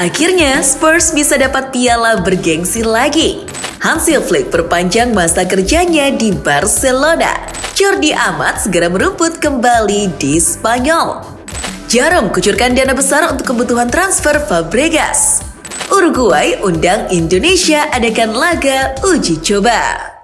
Akhirnya, Spurs bisa dapat piala bergengsi lagi. Hansi Flick perpanjang masa kerjanya di Barcelona. Jordi Amat segera merumput kembali di Spanyol. Jarom kucurkan dana besar untuk kebutuhan transfer Fabregas. Uruguay undang Indonesia adakan laga uji coba.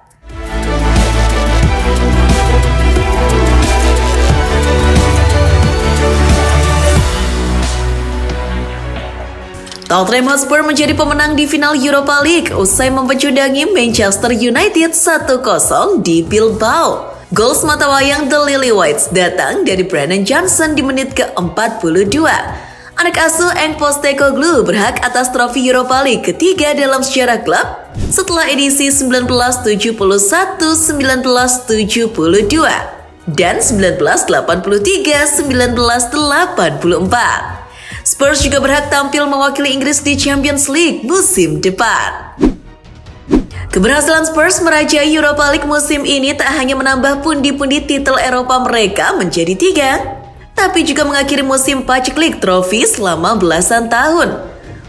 Tottenham Hotspur menjadi pemenang di final Europa League usai mempecudangi Manchester United 1-0 di Bilbao. Gol sematawayang The Lily-Whites datang dari Brennan Johnson di menit ke-42. Anak asuh Eng Postecoglou berhak atas trofi Europa League ketiga dalam sejarah klub setelah edisi 1971-1972 dan 1983-1984. Spurs juga berhak tampil mewakili Inggris di Champions League musim depan. Keberhasilan Spurs merajai Europa League musim ini tak hanya menambah pundi-pundi titel Eropa mereka menjadi 3, tapi juga mengakhiri musim pacek League Trophy selama belasan tahun.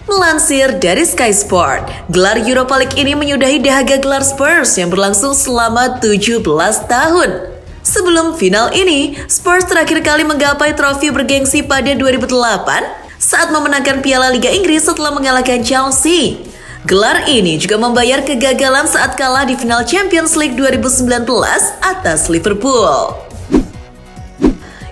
Melansir dari Sky Sport, gelar Europa League ini menyudahi dahaga gelar Spurs yang berlangsung selama 17 tahun. Sebelum final ini, Spurs terakhir kali menggapai trofi bergengsi pada 2008 saat memenangkan Piala Liga Inggris setelah mengalahkan Chelsea. Gelar ini juga membayar kegagalan saat kalah di final Champions League 2019 atas Liverpool.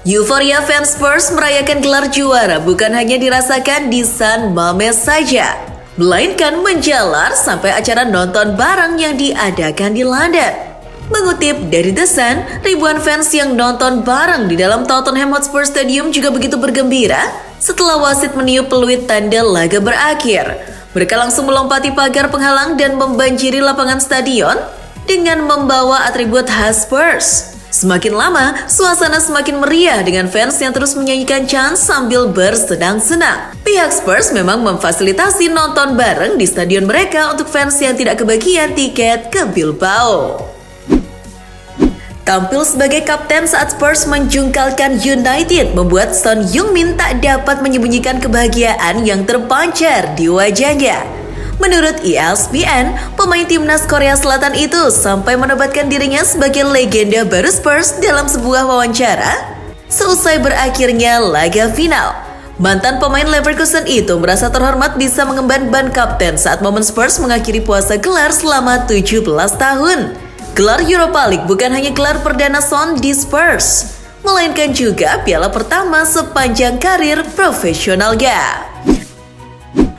Euforia fans Spurs merayakan gelar juara bukan hanya dirasakan di San Mamés saja, melainkan menjalar sampai acara nonton bareng yang diadakan di London. Mengutip dari The Sun, ribuan fans yang nonton bareng di dalam Tottenham Hotspur Stadium juga begitu bergembira setelah wasit meniup peluit tanda laga berakhir. Mereka langsung melompati pagar penghalang dan membanjiri lapangan stadion dengan membawa atribut khas Spurs. Semakin lama, suasana semakin meriah dengan fans yang terus menyanyikan chants sambil bersenang-senang. Pihak Spurs memang memfasilitasi nonton bareng di stadion mereka untuk fans yang tidak kebagian tiket ke Bilbao. Tampil sebagai kapten saat Spurs menjungkalkan United membuat Son Heung-min tak dapat menyembunyikan kebahagiaan yang terpancar di wajahnya. Menurut ESPN, pemain timnas Korea Selatan itu sampai menobatkan dirinya sebagai legenda baru Spurs dalam sebuah wawancara seusai berakhirnya laga final. Mantan pemain Leverkusen itu merasa terhormat bisa mengemban ban kapten saat momen Spurs mengakhiri puasa gelar selama 17 tahun. Gelar Europa League bukan hanya gelar perdana Son di Spurs, melainkan juga piala pertama sepanjang karir profesionalnya.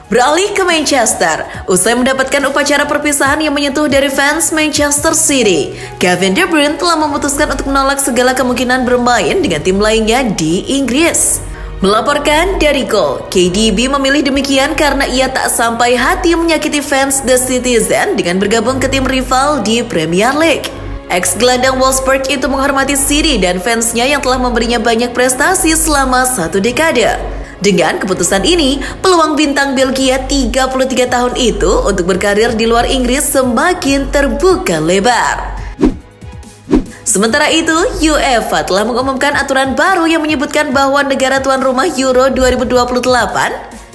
Beralih ke Manchester, usai mendapatkan upacara perpisahan yang menyentuh dari fans Manchester City, Kevin De Bruyne telah memutuskan untuk menolak segala kemungkinan bermain dengan tim lainnya di Inggris. Melaporkan dari Goal, KDB memilih demikian karena ia tak sampai hati menyakiti fans The Citizen dengan bergabung ke tim rival di Premier League. Ex-gelandang Wolfsburg itu menghormati City dan fansnya yang telah memberinya banyak prestasi selama 1 dekade. Dengan keputusan ini, peluang bintang Belgia 33 tahun itu untuk berkarir di luar Inggris semakin terbuka lebar. Sementara itu, UEFA telah mengumumkan aturan baru yang menyebutkan bahwa negara tuan rumah Euro 2028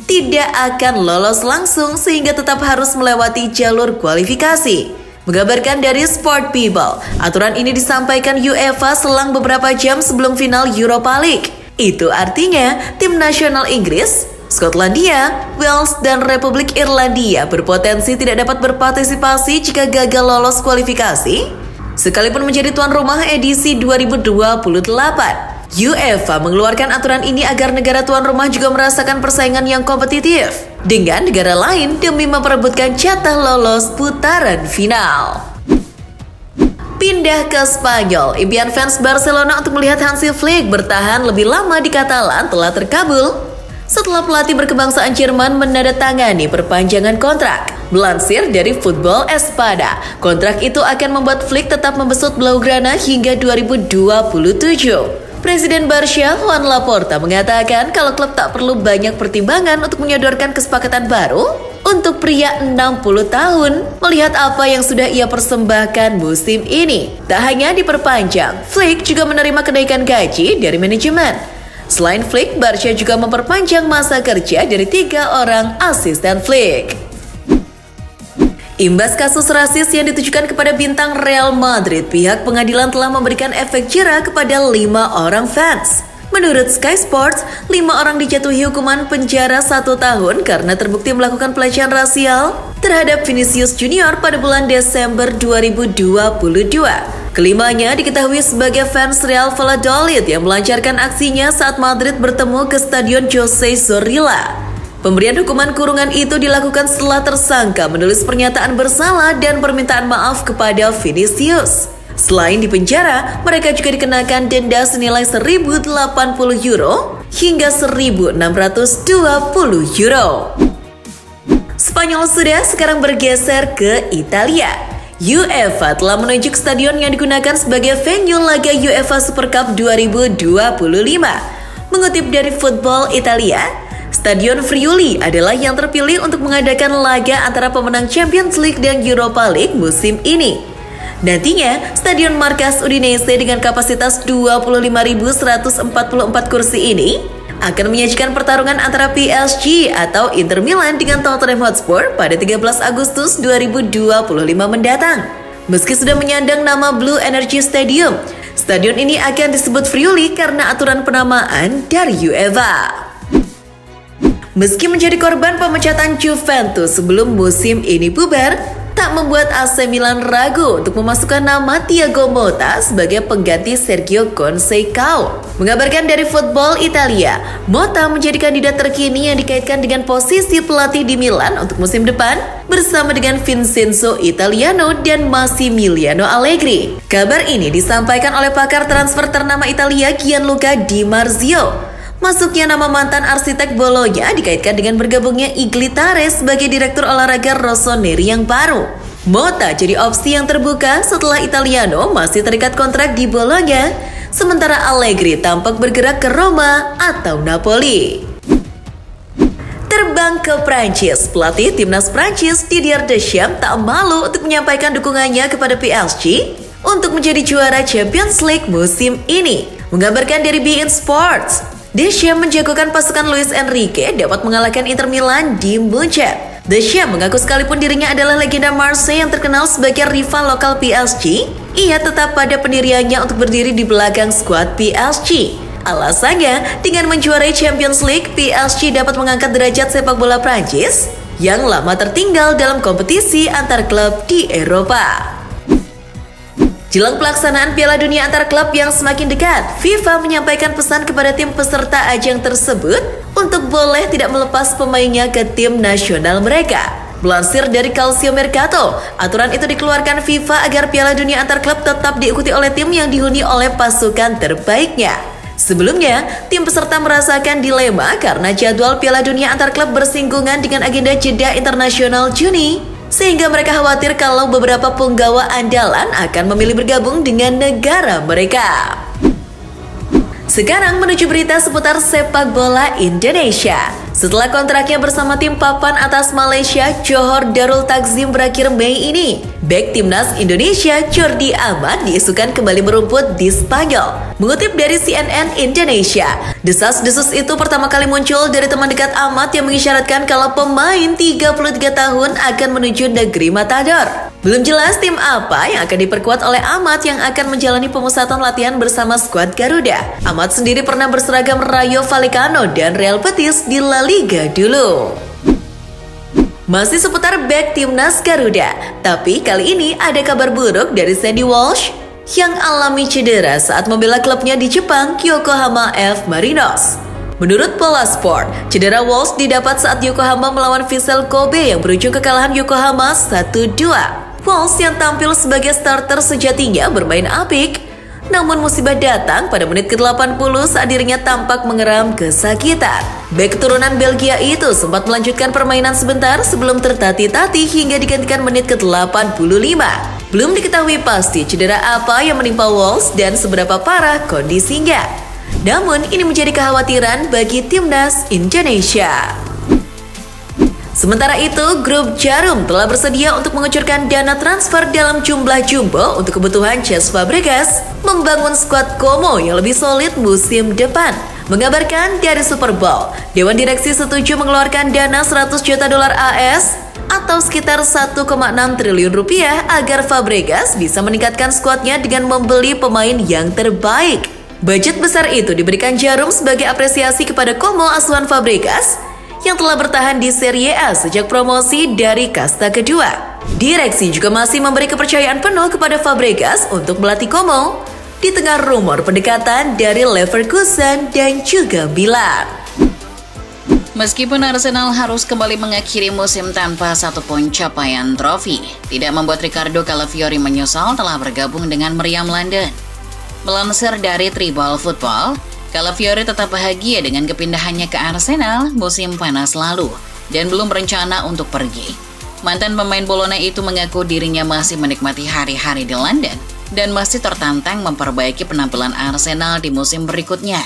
tidak akan lolos langsung sehingga tetap harus melewati jalur kualifikasi. Mengabarkan dari Sport People, aturan ini disampaikan UEFA selang beberapa jam sebelum final Europa League. Itu artinya tim nasional Inggris, Skotlandia, Wales, dan Republik Irlandia berpotensi tidak dapat berpartisipasi jika gagal lolos kualifikasi sekalipun menjadi tuan rumah edisi 2028. UEFA mengeluarkan aturan ini agar negara tuan rumah juga merasakan persaingan yang kompetitif dengan negara lain demi memperebutkan jatah lolos putaran final. Pindah ke Spanyol, impian fans Barcelona untuk melihat Hansi Flick bertahan lebih lama di Catalan telah terkabul setelah pelatih berkebangsaan Jerman menandatangani perpanjangan kontrak. Melansir dari Football Espada, kontrak itu akan membuat Flick tetap membesut Blaugrana hingga 2027. Presiden Barca, Juan Laporta, mengatakan kalau klub tak perlu banyak pertimbangan untuk menyodorkan kesepakatan baru untuk pria 60 tahun melihat apa yang sudah ia persembahkan musim ini. Tak hanya diperpanjang, Flick juga menerima kenaikan gaji dari manajemen. Selain Flick, Barca juga memperpanjang masa kerja dari 3 orang asisten Flick. Imbas kasus rasis yang ditujukan kepada bintang Real Madrid, pihak pengadilan telah memberikan efek jera kepada 5 orang fans. Menurut Sky Sports, 5 orang dijatuhi hukuman penjara 1 tahun karena terbukti melakukan pelecehan rasial terhadap Vinicius Junior pada bulan Desember 2022. Kelimanya diketahui sebagai fans Real Valladolid yang melancarkan aksinya saat Madrid bertemu ke Stadion José Zorrilla. Pemberian hukuman kurungan itu dilakukan setelah tersangka menulis pernyataan bersalah dan permintaan maaf kepada Vinicius. Selain di penjara, mereka juga dikenakan denda senilai 1.080 euro hingga 1.620 euro. Spanyol sudah sekarang bergeser ke Italia. UEFA telah menunjuk stadion yang digunakan sebagai venue laga UEFA Super Cup 2025. Mengutip dari Football Italia, Stadion Friuli adalah yang terpilih untuk mengadakan laga antara pemenang Champions League dan Europa League musim ini. Nantinya, Stadion Markas Udinese dengan kapasitas 25.144 kursi ini akan menyajikan pertarungan antara PSG atau Inter Milan dengan Tottenham Hotspur pada 13 Agustus 2025 mendatang. Meski sudah menyandang nama Blue Energy Stadium, stadion ini akan disebut Friuli karena aturan penamaan dari UEFA. Meski menjadi korban pemecatan Juventus sebelum musim ini bubar, tak membuat AC Milan ragu untuk memasukkan nama Thiago Motta sebagai pengganti Sergio Conceição. Mengabarkan dari Football Italia, Motta menjadi kandidat terkini yang dikaitkan dengan posisi pelatih di Milan untuk musim depan bersama dengan Vincenzo Italiano dan Massimiliano Allegri. Kabar ini disampaikan oleh pakar transfer ternama Italia Gianluca Di Marzio. Masuknya nama mantan arsitek Bologna dikaitkan dengan bergabungnya Iglitare sebagai direktur olahraga Rossoneri yang baru. Motta jadi opsi yang terbuka setelah Italiano masih terikat kontrak di Bologna, sementara Allegri tampak bergerak ke Roma atau Napoli. Terbang ke Prancis, pelatih timnas Prancis Didier Deschamps tak malu untuk menyampaikan dukungannya kepada PSG untuk menjadi juara Champions League musim ini. Mengabarkan dari beIN Sports, Deschamps menjagokan pasukan Luis Enrique dapat mengalahkan Inter Milan di Munchen. Deschamps mengaku sekalipun dirinya adalah legenda Marseille yang terkenal sebagai rival lokal PSG, ia tetap pada pendiriannya untuk berdiri di belakang skuad PSG. Alasannya, dengan menjuarai Champions League, PSG dapat mengangkat derajat sepak bola Prancis yang lama tertinggal dalam kompetisi antar klub di Eropa. Jelang pelaksanaan Piala Dunia antar klub yang semakin dekat, FIFA menyampaikan pesan kepada tim peserta ajang tersebut untuk boleh tidak melepas pemainnya ke tim nasional mereka. Melansir dari Calcio Mercato, aturan itu dikeluarkan FIFA agar Piala Dunia antar klub tetap diikuti oleh tim yang dihuni oleh pasukan terbaiknya. Sebelumnya, tim peserta merasakan dilema karena jadwal Piala Dunia antar klub bersinggungan dengan agenda jeda internasional Juni, sehingga mereka khawatir kalau beberapa punggawa andalan akan memilih bergabung dengan negara mereka. Sekarang menuju berita seputar sepak bola Indonesia. Setelah kontraknya bersama tim papan atas Malaysia, Johor Darul Takzim berakhir Mei ini, bek timnas Indonesia Jordi Amat diisukan kembali merumput di Spanyol. Mengutip dari CNN Indonesia, desas-desus itu pertama kali muncul dari teman dekat Amat yang mengisyaratkan kalau pemain 33 tahun akan menuju negeri Matador. Belum jelas tim apa yang akan diperkuat oleh Amat yang akan menjalani pemusatan latihan bersama skuad Garuda. Amat sendiri pernah berseragam Rayo Vallecano dan Real Betis di La Liga dulu. Masih seputar bek timnas Garuda, tapi kali ini ada kabar buruk dari Sandy Walsh yang alami cedera saat membela klubnya di Jepang, Yokohama F. Marinos. Menurut Pola Sport, cedera Walsh didapat saat Yokohama melawan Vissel Kobe yang berujung kekalahan Yokohama 1-2. Walsh yang tampil sebagai starter sejatinya bermain apik, namun musibah datang pada menit ke-80 saat dirinya tampak mengeram kesakitan. Bek keturunan Belgia itu sempat melanjutkan permainan sebentar sebelum tertatih-tatih hingga digantikan menit ke-85. Belum diketahui pasti cedera apa yang menimpa Walsh dan seberapa parah kondisinya. Namun ini menjadi kekhawatiran bagi timnas Indonesia. Sementara itu, grup Jarum telah bersedia untuk mengucurkan dana transfer dalam jumlah jumbo untuk kebutuhan Cesc Fabregas membangun skuad Como yang lebih solid musim depan. mengabarkan dari Super Bowl, Dewan Direksi setuju mengeluarkan dana 100 juta dolar AS atau sekitar 1,6 triliun rupiah agar Fabregas bisa meningkatkan skuadnya dengan membeli pemain yang terbaik. Budget besar itu diberikan Jarum sebagai apresiasi kepada Como asuhan Fabregas yang telah bertahan di Serie A sejak promosi dari kasta kedua. Direksi juga masih memberi kepercayaan penuh kepada Fabregas untuk melatih Como di tengah rumor pendekatan dari Leverkusen dan juga Milan. Meskipun Arsenal harus kembali mengakhiri musim tanpa satupun capaian trofi, tidak membuat Ricardo Calafiori menyesal telah bergabung dengan Meriam London. Melansir dari Tribal Football, Calafiori tetap bahagia dengan kepindahannya ke Arsenal musim panas lalu dan belum berencana untuk pergi. Mantan pemain Bologna itu mengaku dirinya masih menikmati hari-hari di London dan masih tertantang memperbaiki penampilan Arsenal di musim berikutnya.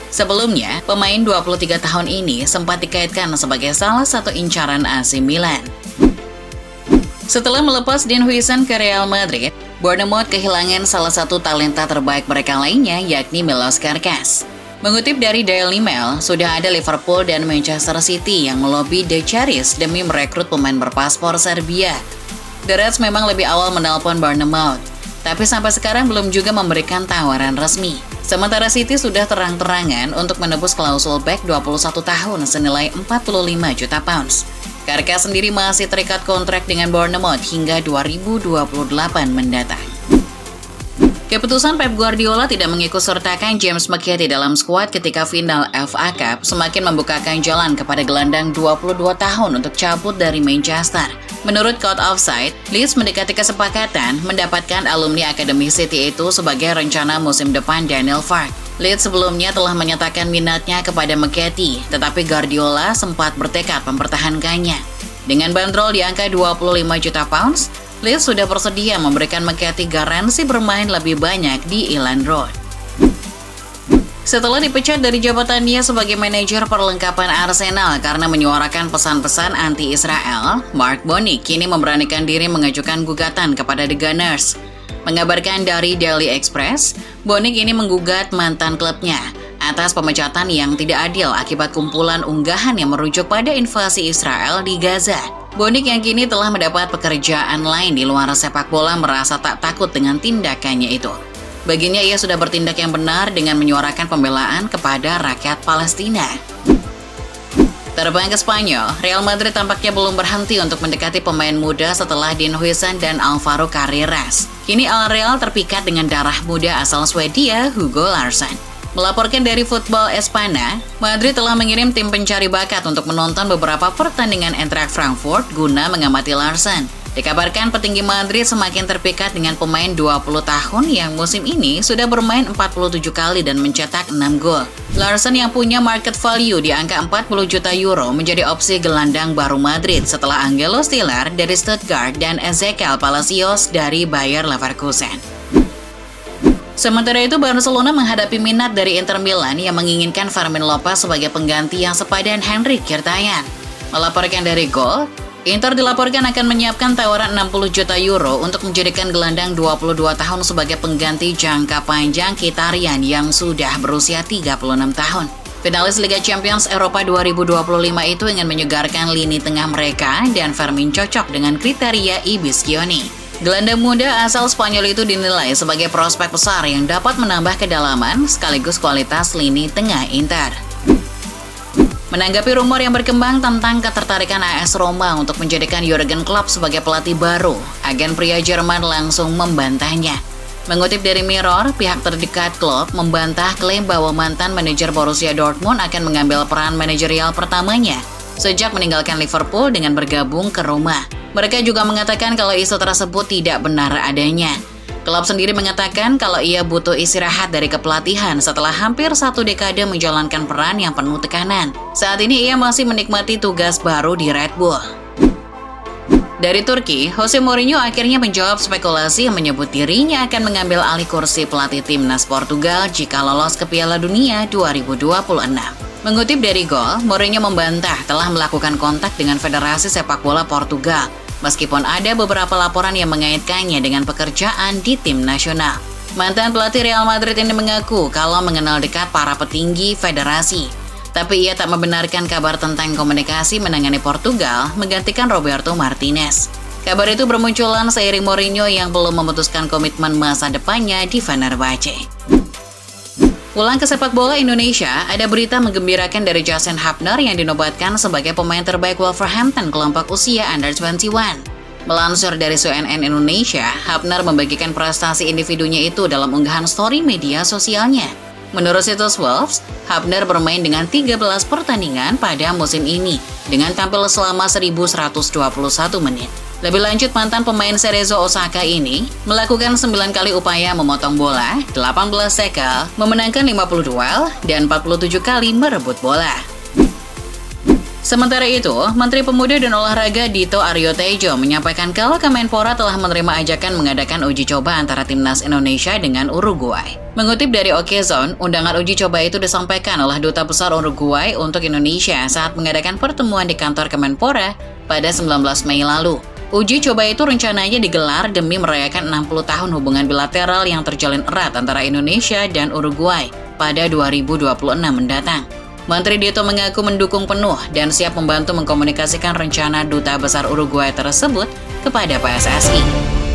Sebelumnya, pemain 23 tahun ini sempat dikaitkan sebagai salah satu incaran AC Milan. Setelah melepas Dean Huijsen ke Real Madrid, Bournemouth kehilangan salah satu talenta terbaik mereka lainnya, yakni Milos Kerkez. Mengutip dari Daily Mail, sudah ada Liverpool dan Manchester City yang melobi The Cherries demi merekrut pemain berpaspor Serbia. The Reds memang lebih awal menelpon Bournemouth, tapi sampai sekarang belum juga memberikan tawaran resmi. Sementara City sudah terang-terangan untuk menebus klausul back 21 tahun senilai 45 juta pounds. Kerkez sendiri masih terikat kontrak dengan Bournemouth hingga 2028 mendatang. Keputusan Pep Guardiola tidak mengikutsertakan James McCarthy dalam skuad ketika final FA Cup semakin membukakan jalan kepada gelandang 22 tahun untuk cabut dari Manchester. Menurut Code Offside, Leeds mendekati kesepakatan mendapatkan alumni Akademi City itu sebagai rencana musim depan Daniel Farke. Leeds sebelumnya telah menyatakan minatnya kepada McCarthy, tetapi Guardiola sempat bertekad mempertahankannya. Dengan bandrol di angka 25 juta pounds, Leeds sudah bersedia memberikan McCarthy garansi bermain lebih banyak di Elland Road. Setelah dipecat dari jabatannya sebagai manajer perlengkapan Arsenal karena menyuarakan pesan-pesan anti-Israel, Mark Bonick kini memberanikan diri mengajukan gugatan kepada The Gunners. Mengabarkan dari Daily Express, Bonick ini menggugat mantan klubnya atas pemecatan yang tidak adil akibat kumpulan unggahan yang merujuk pada invasi Israel di Gaza. Bonick yang kini telah mendapat pekerjaan lain di luar sepak bola merasa tak takut dengan tindakannya itu. Baginya ia sudah bertindak yang benar dengan menyuarakan pembelaan kepada rakyat Palestina. Terbang ke Spanyol, Real Madrid tampaknya belum berhenti untuk mendekati pemain muda setelah Dean Huijsen dan Alvaro Carreras. Kini Al Real terpikat dengan darah muda asal Swedia, Hugo Larsson. Melaporkan dari Football Espana, Madrid telah mengirim tim pencari bakat untuk menonton beberapa pertandingan Eintracht Frankfurt guna mengamati Larsson. Dikabarkan petinggi Madrid semakin terpikat dengan pemain 20 tahun yang musim ini sudah bermain 47 kali dan mencetak 6 gol. Larsson yang punya market value di angka 40 juta euro menjadi opsi gelandang baru Madrid setelah Angelo Stiller dari Stuttgart dan Ezequiel Palacios dari Bayer Leverkusen. Sementara itu, Barcelona menghadapi minat dari Inter Milan yang menginginkan Fermin Lopez sebagai pengganti yang sepadan Henrik Mkhitaryan. Melaporkan dari Goal, Inter dilaporkan akan menyiapkan tawaran 60 juta euro untuk menjadikan gelandang 22 tahun sebagai pengganti jangka panjang Mkhitaryan yang sudah berusia 36 tahun. Finalis Liga Champions Eropa 2025 itu ingin menyegarkan lini tengah mereka dan Fermin cocok dengan kriteria Ibischioni. Gelandang muda asal Spanyol itu dinilai sebagai prospek besar yang dapat menambah kedalaman sekaligus kualitas lini tengah Inter. Menanggapi rumor yang berkembang tentang ketertarikan AS Roma untuk menjadikan Jurgen Klopp sebagai pelatih baru, agen pria Jerman langsung membantahnya. Mengutip dari Mirror, pihak terdekat Klopp membantah klaim bahwa mantan manajer Borussia Dortmund akan mengambil peran manajerial pertamanya sejak meninggalkan Liverpool dengan bergabung ke Roma. Mereka juga mengatakan kalau isu tersebut tidak benar adanya. Klopp sendiri mengatakan kalau ia butuh istirahat dari kepelatihan setelah hampir 1 dekade menjalankan peran yang penuh tekanan. Saat ini ia masih menikmati tugas baru di Red Bull. Dari Turki, Jose Mourinho akhirnya menjawab spekulasi yang menyebut dirinya akan mengambil alih kursi pelatih timnas Portugal jika lolos ke Piala Dunia 2026. Mengutip dari Goal, Mourinho membantah telah melakukan kontak dengan Federasi Sepak Bola Portugal, meskipun ada beberapa laporan yang mengaitkannya dengan pekerjaan di tim nasional. Mantan pelatih Real Madrid ini mengaku kalau mengenal dekat para petinggi federasi. Tapi ia tak membenarkan kabar tentang komunikasi menangani Portugal menggantikan Roberto Martinez. Kabar itu bermunculan seiring Mourinho yang belum memutuskan komitmen masa depannya di Fenerbahce. Pulang ke sepak bola Indonesia, ada berita menggembirakan dari Justin Hubner yang dinobatkan sebagai pemain terbaik Wolverhampton kelompok usia Under 21. Melansir dari CNN Indonesia, Hubner membagikan prestasi individunya itu dalam unggahan story media sosialnya. Menurut situs Wolves, Hubner bermain dengan 13 pertandingan pada musim ini, dengan tampil selama 1.121 menit. Lebih lanjut, mantan pemain Cerezo Osaka ini melakukan 9 kali upaya memotong bola, 18 tackle, memenangkan 50 duel, dan 47 kali merebut bola. Sementara itu, Menteri Pemuda dan Olahraga Dito Aryo Tejo menyampaikan kalau Kemenpora telah menerima ajakan mengadakan uji coba antara Timnas Indonesia dengan Uruguay. Mengutip dari Okezone, undangan uji coba itu disampaikan oleh Duta Besar Uruguay untuk Indonesia saat mengadakan pertemuan di kantor Kemenpora pada 19 Mei lalu. Uji coba itu rencananya digelar demi merayakan 60 tahun hubungan bilateral yang terjalin erat antara Indonesia dan Uruguay pada 2026 mendatang. Menteri Dito mengaku mendukung penuh dan siap membantu mengkomunikasikan rencana Duta Besar Uruguay tersebut kepada PSSI.